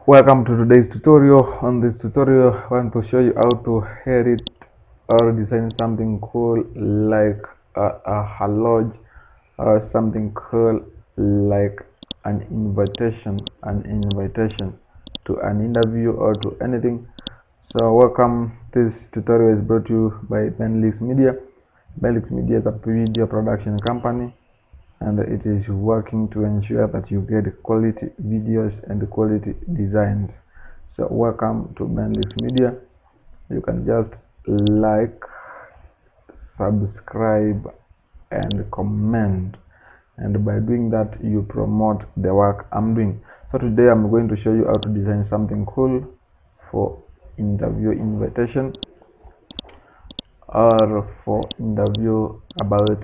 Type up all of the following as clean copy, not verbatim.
Welcome to today's tutorial. On this tutorial, I want to show you how to edit or design something cool like a lodge, or something cool like an invitation to an interview or to anything. So welcome. This tutorial is brought to you by Benlix Media. Benlix Media is a video production company, and it is working to ensure that you get quality videos and quality designs. So welcome to Benlix Media. You can just like, subscribe and comment, and by doing that you promote the work I'm doing. So today I'm going to show you how to design something cool for interview invitation or for interview about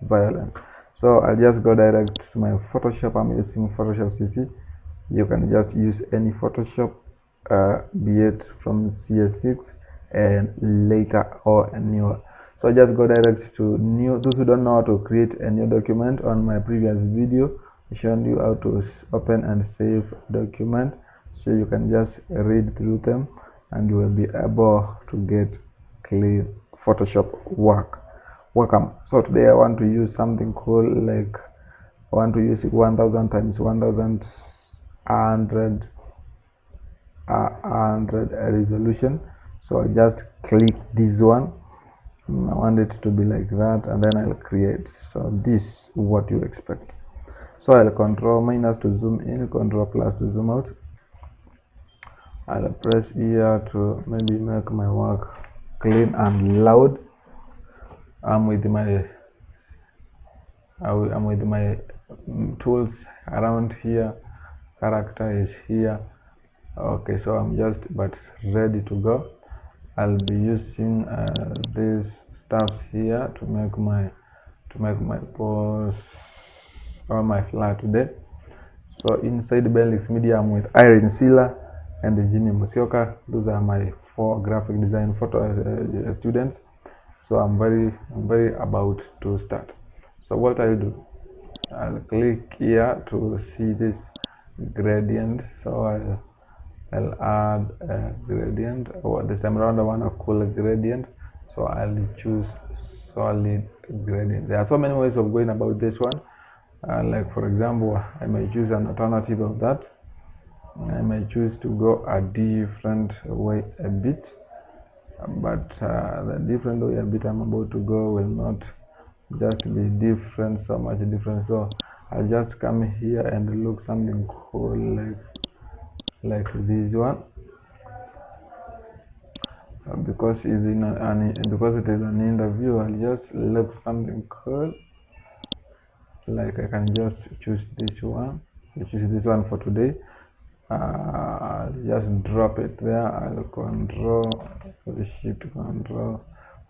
violence. So I'll just go direct to my Photoshop. I'm using Photoshop CC. You can just use any Photoshop, be it from CS6 and later or newer. So just go direct to new. Those who don't know how to create a new document, on my previous video I showed you how to open and save document, so you can just read through them and you will be able to get clean Photoshop work. Welcome. So today I want to use something cool, like I want to use 1000 times 1000 resolution. So I just click this one. I want it to be like that, and then I'll create. So this is what you expect. So I'll control minus to zoom in, control plus to zoom out. I'll press here to maybe make my work clean and loud. I'm with my tools around here. Character is here. Okay, so I'm just but ready to go. I'll be using these stuffs here to make my post or my flyer today. So inside Benlix Media, I'm with Irene Sila and Jimmy Musioka. Those are my 4 graphic design photo students. So I'm very about to start. So what I'll do, I'll click here to see this gradient. So I'll add a gradient, or this time around I want a cool gradient, so I'll choose solid gradient. There are so many ways of going about this one. Like for example, I may choose an alternative of that. I may choose to go a different way a bit, but the different way a bit I'm about to go will not just be different, so much different. So I'll just come here and look something cool like this one, because it is an interview. I'll just look something cool, like I can just choose this one, for today. I'll just drop it there. I'll control the shift control,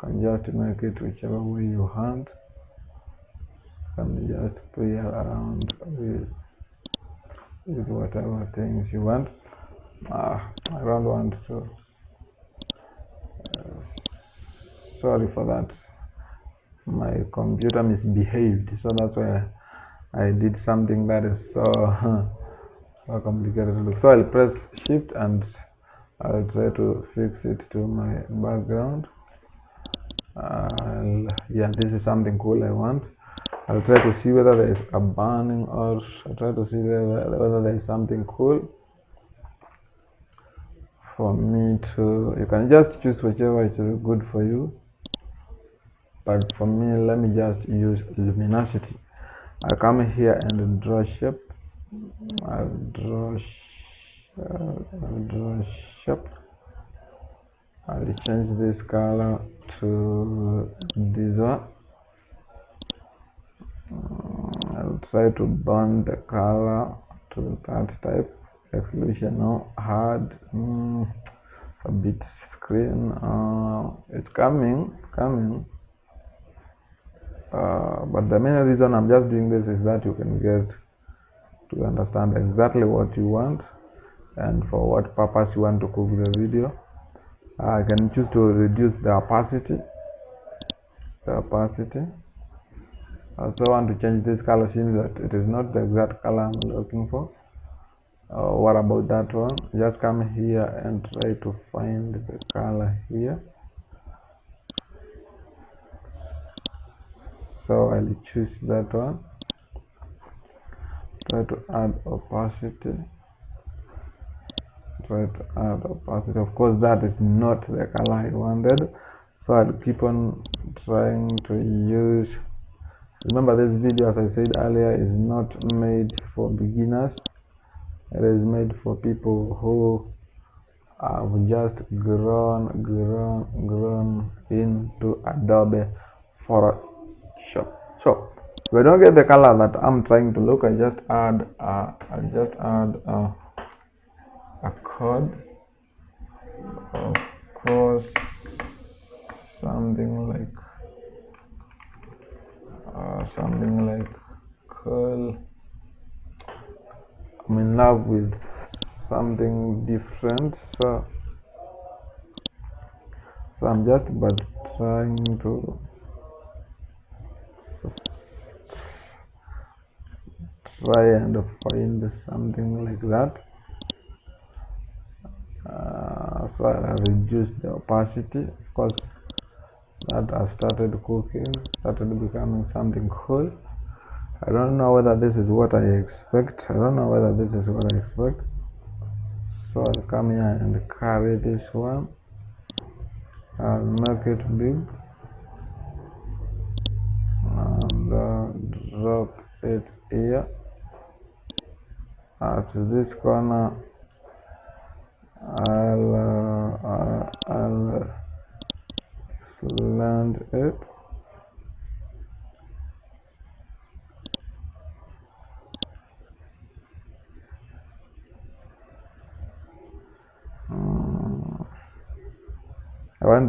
can just make it whichever way you want. Can just play around with whatever things you want. I don't want to, sorry for that, my computer misbehaved, so that's why I did something that is so complicated to look. So I'll press shift and I'll try to fix it to my background. Yeah, this is something cool I want. I'll try to see whether there is a burning, or I'll try to see whether there is something cool for me to. You can just choose whichever is good for you, but for me, let me just use luminosity. I'll come here and draw shape. I'll draw shape. I'll change this color to this one. I'll try to burn the color to that type. Resolution no hard, a bit screen. It's coming. But the main reason I'm just doing this is that you can get to understand exactly what you want and for what purpose you want to cook the video. I can choose to reduce the opacity. I also want to change this color, since that it is not the exact color I'm looking for. What about that one? Just come here and try to find the color here. So I'll choose that one. Try to add opacity. Of course, that is not the color I wanted, so I'll keep on trying to use. Remember, this video, as I said earlier, is not made for beginners. It is made for people who have just grown into Adobe Photoshop. So if I don't get the color that I'm trying to look, I just add a code, of course, something like curl. I'm in love with something different, so I'm just trying to try and find something like that. So I reduce the opacity. Of course, that has started cooking, started becoming something cool. I don't know whether this is what I expect. So I'll come here and carry this one. I'll make it big and drop it here at this corner. I'll slant it. I'm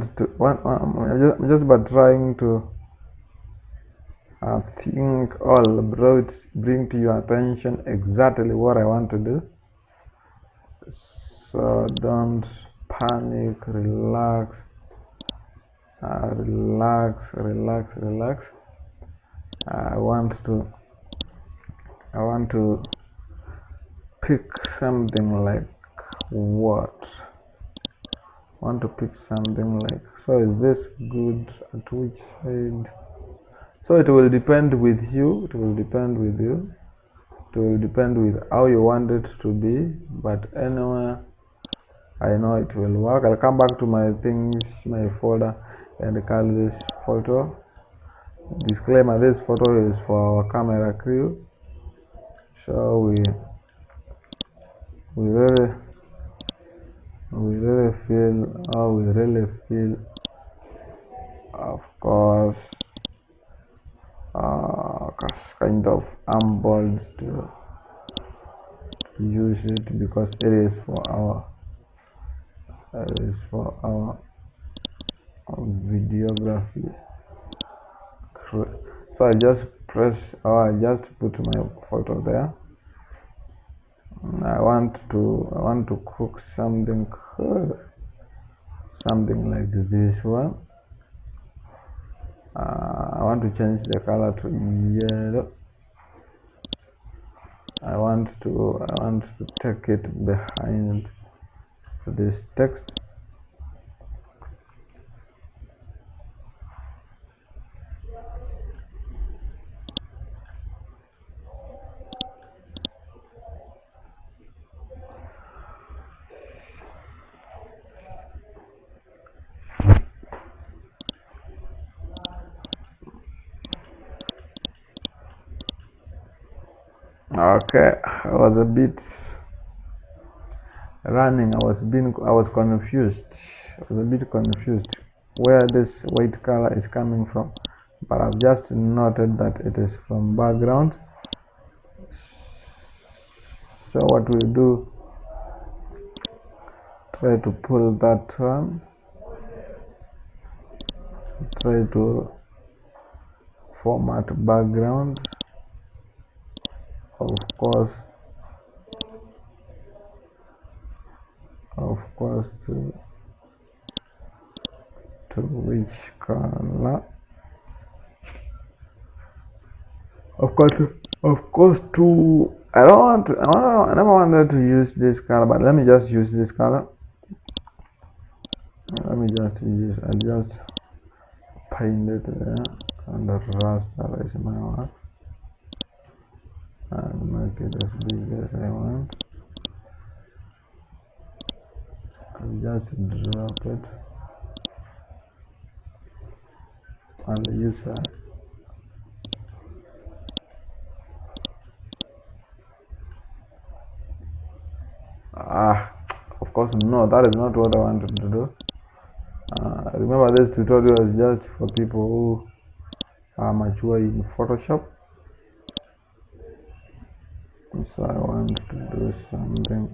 just trying to think all bring to your attention exactly what I want to do. So don't panic, relax. I want to pick something like what? So is this good? At which side? So it will depend with you. It will depend with how you want it to be. But anyway, I know it will work. I'll come back to my folder, and call this photo. Disclaimer: this photo is for our camera crew. So we really feel, of course, kind of humbled to use it, because it is for our videography. So I just put my photo there. I want to cook something cool, something like this one. I want to change the color to yellow. I want to take it behind this text. Okay, I was a bit running. I was confused. I was a bit confused where this white color is coming from, but I've just noted that it is from background. So what we do, try to pull that one, try to format background, of course to which color, of course to I never wanted to use this color, but let me just use this color. I just paint it there and rasterize my work and make it as big as I want. I'll just drop it and use that. Of course, no, that is not what I wanted to do. Remember, this tutorial is just for people who are mature in Photoshop. So I want to do something.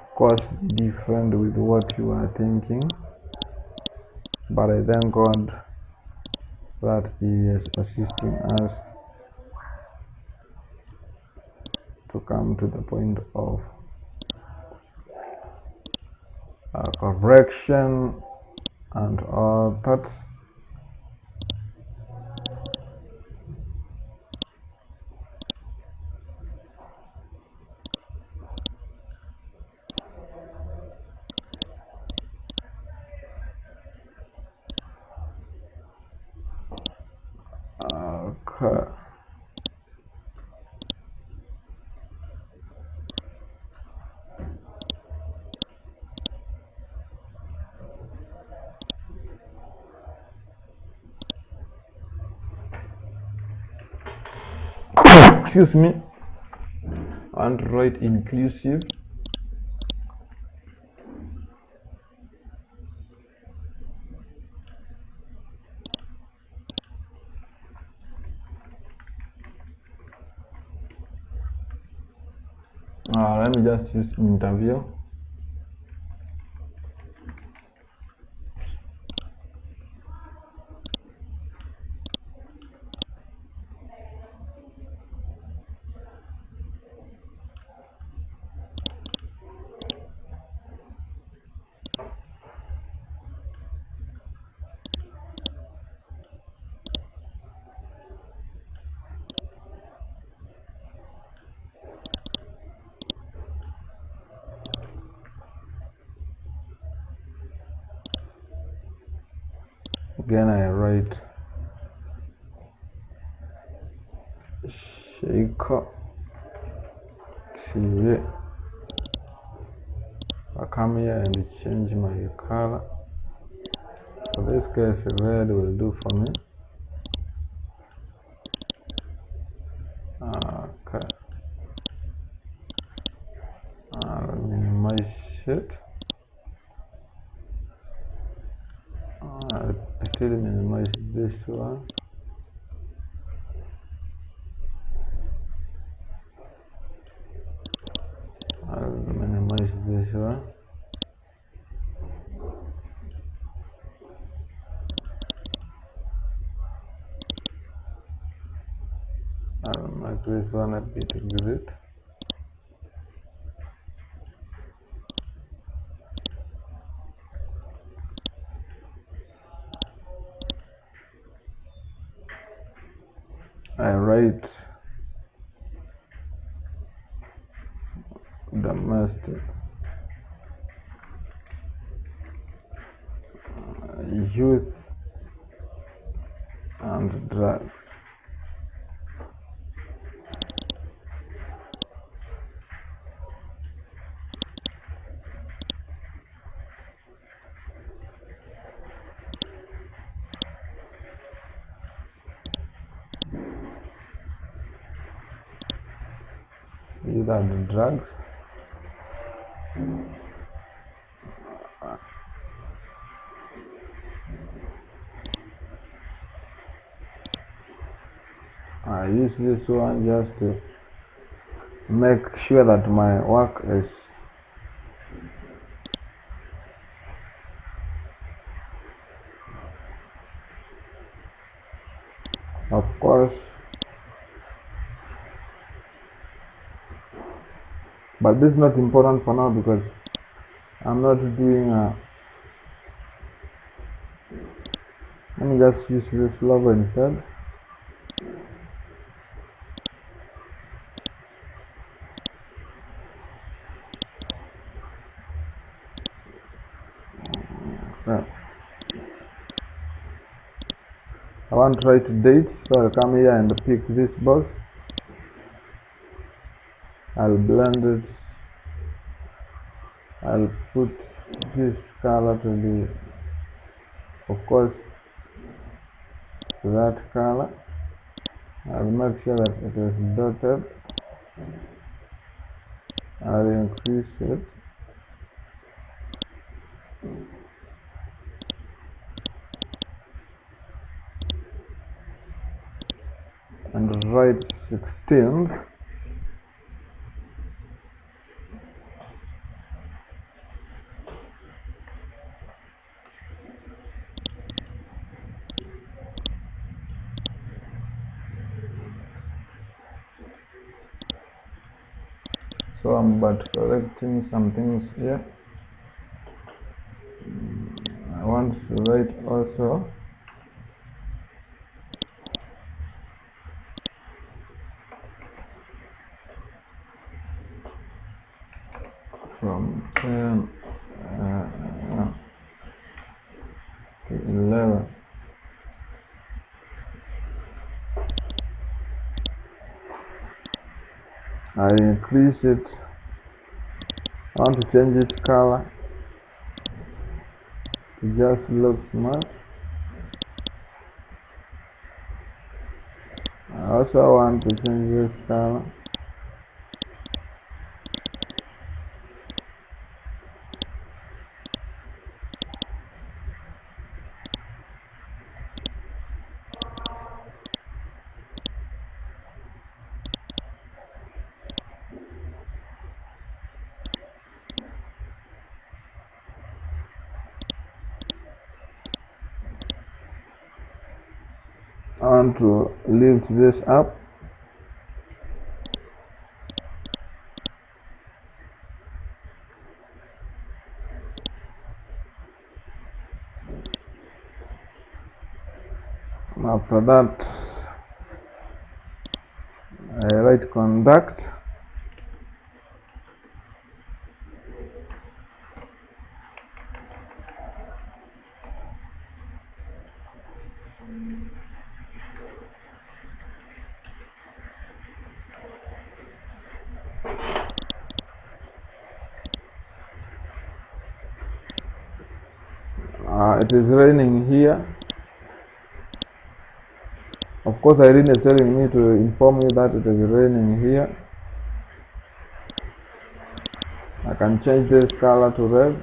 Of course, different with what you are thinking. But I thank God that He is assisting us to come to the point of correction and all that. Okay. Excuse me. I want to write inclusive. Let me just use interview. Again, I write Sheikha TV. I come here and change my color. For this case, red will do for me. Okay. I'll minimize it. I'll still minimize this one. I'll minimize this one. I'll make this one a bit grid. I write domestic youth and drugs. Youth and drugs. I use this one just to make sure that my work is of course, but this is not important for now because I'm not doing Let me just use this logo instead. So, I want to write date, so I'll come here and pick this box. I'll blend it. I'll put this color to the, of course, to that color. I'll make sure that it is dotted. I'll increase it. And write 16. So I'm but correcting some things here. I want to write also from 10 to 11. I increase it. I want to change its color to just look smart. I also want to change this color. I want to lift this up. After that, I write conduct. It is raining here. Of course, Irene is telling me to inform you that it is raining here. I can change this color to red.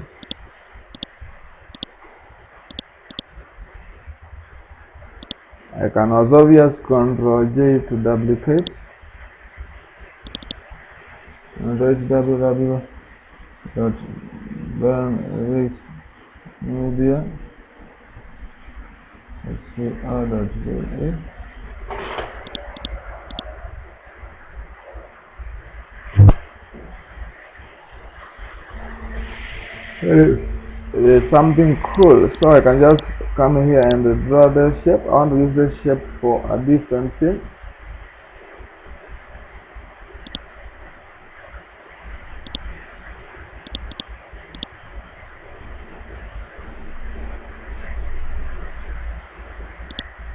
I can also use Ctrl J to duplicate. And write www.Benlix media. Let's see how that goes. It is something cool, so I can just come here and draw the shape. I want to use this shape for a different thing.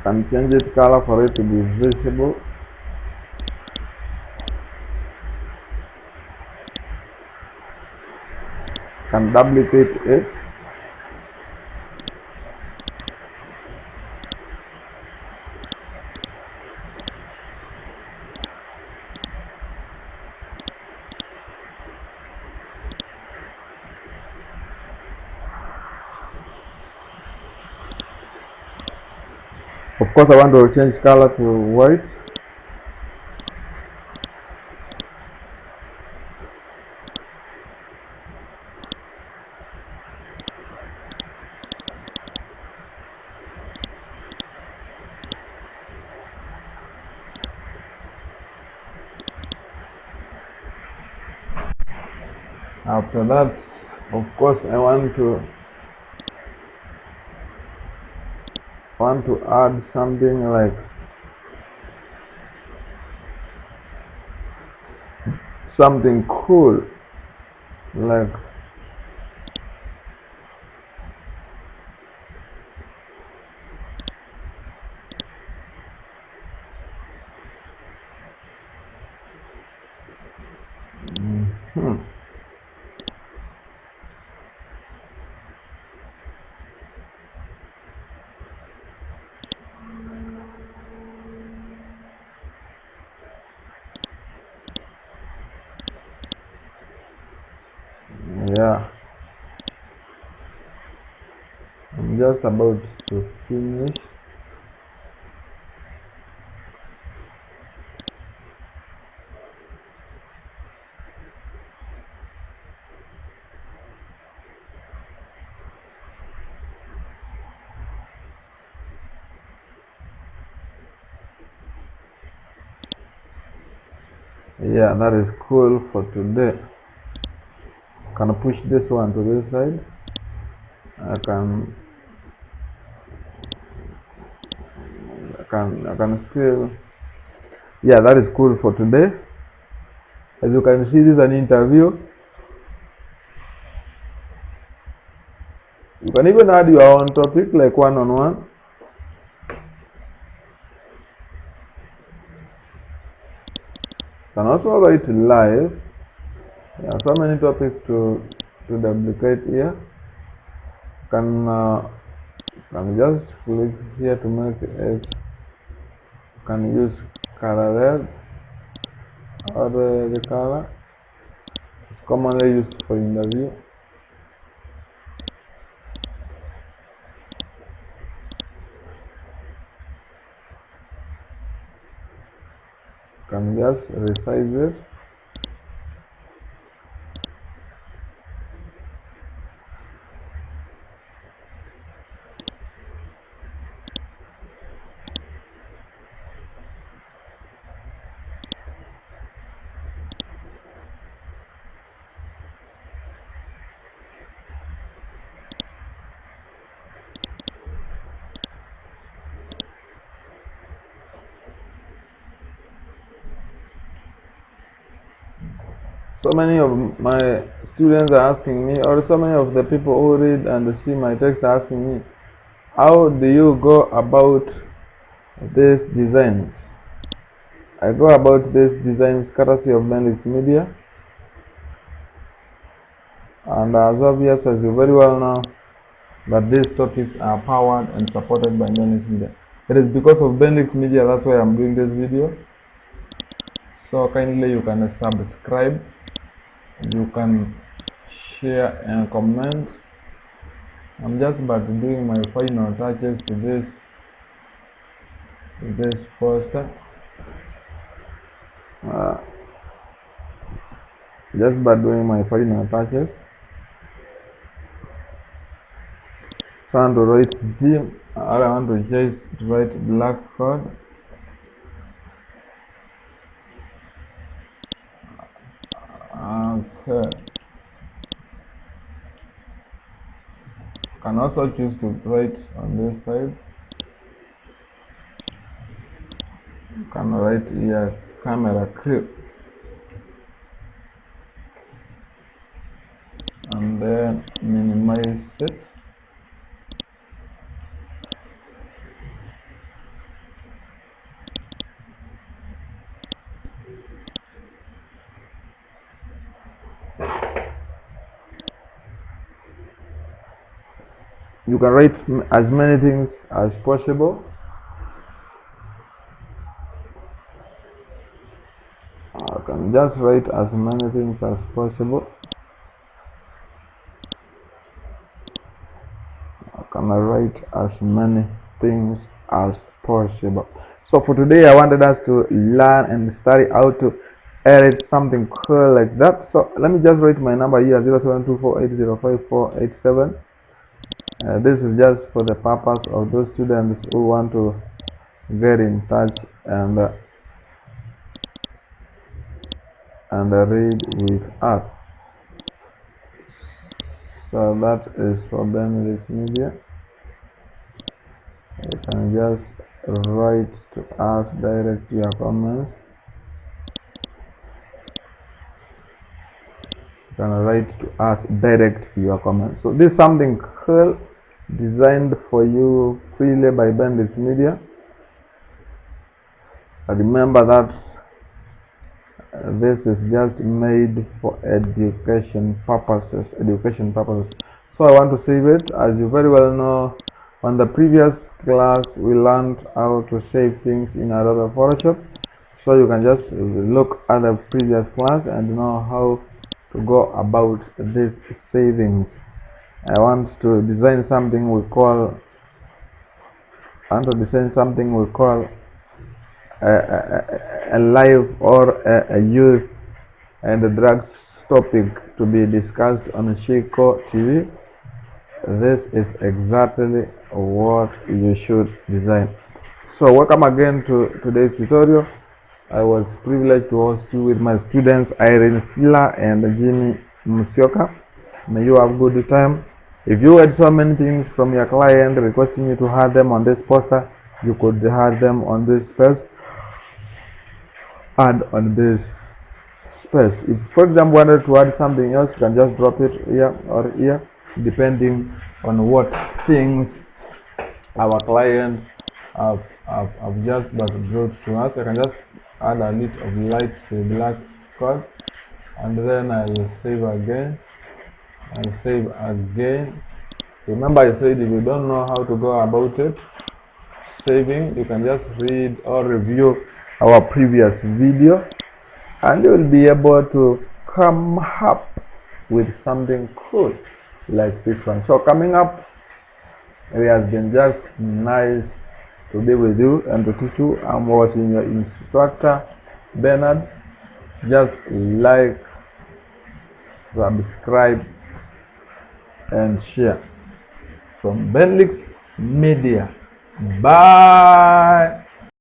Can change its color for it to be visible. Can duplicate it. Of course, I want to change color to white. After that, of course, I want to want to add something like something cool, like yeah, I'm just about to finish. Yeah, that is cool for today. Can I push this one to this side? I can still. Yeah, that is cool for today. As you can see, this is an interview. You can even add your own topic, like one-on-one. You can also write live. There are so many topics to duplicate here. Can just click here to make it. Can use color red or the color. It's commonly used for interview. Can just resize it. So many of my students are asking me, or so many of the people who read and see my text are asking me, how do you go about this designs? I go about this designs courtesy of Benlix Media, and as obvious as you very well know that these topics are powered and supported by Benlix Media. It is because of Benlix Media that's why I'm doing this video. So kindly you can subscribe, you can share and comment. I'm just about doing my final touches to this poster. Just by doing my final touches. Trying to write Jim, I want to just write black code. Okay. Can also choose to write on this side. Can write here camera crew, and then minimize it. You can write as many things as possible. I can just write as many things as possible. I can write as many things as possible. So for today, I wanted us to learn and study how to edit something cool like that. So let me just write my number here, 0724805487. This is just for the purpose of those students who want to get in touch and read with us. So that is for Benlix Media. You can just write to us direct your comments. You can write to us direct your comments. So this is something cool designed for you freely by Benlix Media. Remember that this is just made for education purposes. So I want to save it. As you very well know, on the previous class we learned how to save things in Adobe Photoshop. So you can just look at the previous class and know how to go about this savings. I want to design something we call a live or a youth and the drugs topic to be discussed on Shiko TV. This is exactly what you should design. So welcome again to today's tutorial. I was privileged to host you with my students Irene Sila and Jimmy Musyoka. May you have good time. If you had so many things from your client requesting you to have them on this poster, you could have them on this space and on this space. If, for example, wanted to add something else, you can just drop it here or here, depending on what things our client have just brought to us. I can just add a little of light to black code, and then I'll save again. Remember, I said if you don't know how to go about it saving, you can just read or review our previous video and you will be able to come up with something cool like this one. So coming up, it has been just nice to be with you and to teach you. I'm watching your instructor Bernard. Just like, subscribe and share from Benlix Media. Bye.